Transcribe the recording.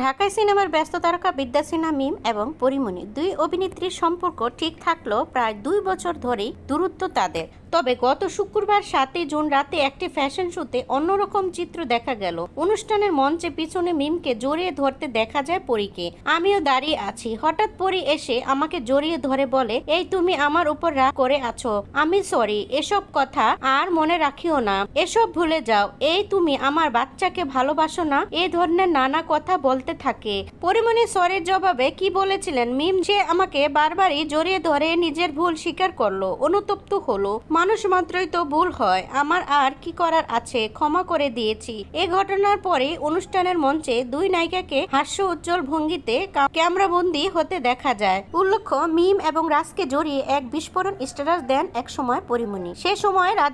ঢাকায় সিনেমার ব্যস্ত তারকা বিদ্যা সিনহা মিম এবং পরীমনি দুই অভিনেত্রীর সম্পর্ক ঠিক থাকলেও প্রায় 2 বছর ধরেই দূরত্ব তাদের। তবে গত শুক্রবার 7 জুন রাতে একটি ফ্যাশন শোতে অন্যরকম চিত্র দেখা গেল। অনুষ্ঠানের মঞ্চে পিছনে মিমকে জড়িয়ে ধরতে দেখা যায় পরীকে। আমিও দাঁড়িয়ে আছি, হঠাৎ পরী এসে আমাকে জড়িয়ে ধরে বলে, এই তুমি আমার উপর রাগ করে আছো, আমি সরি, এসব কথা আর মনে রাখিও না, এসব ভুলে যাও, এই তুমি আমার বাচ্চাকে ভালোবাসো না, এই ধরনের নানা কথা বলতে থাকে। পরীমনি সরির জবাবে কি বলেছিলেন, মিম যে আমাকে বারবারই জড়িয়ে ধরে নিজের ভুল স্বীকার করলো, অনুতপ্ত হলো, মানুষ মাত্রই তো ভুল হয়, আমার আর কি করার আছে, ক্ষমা করে দিয়েছি। এই ঘটনার পরে অনুষ্ঠানের মঞ্চে দুই নায়িকাকে হাস্য উজ্জ্বল ভঙ্গিতে ক্যামেরাবন্দি হতে দেখা যায়। উল্লেখ্য, মিম এবং রাজকে জড়িয়ে এক বিস্ফোরণ স্ট্যাটাস দেন একসময় পরীমনি। সে সময় রাজ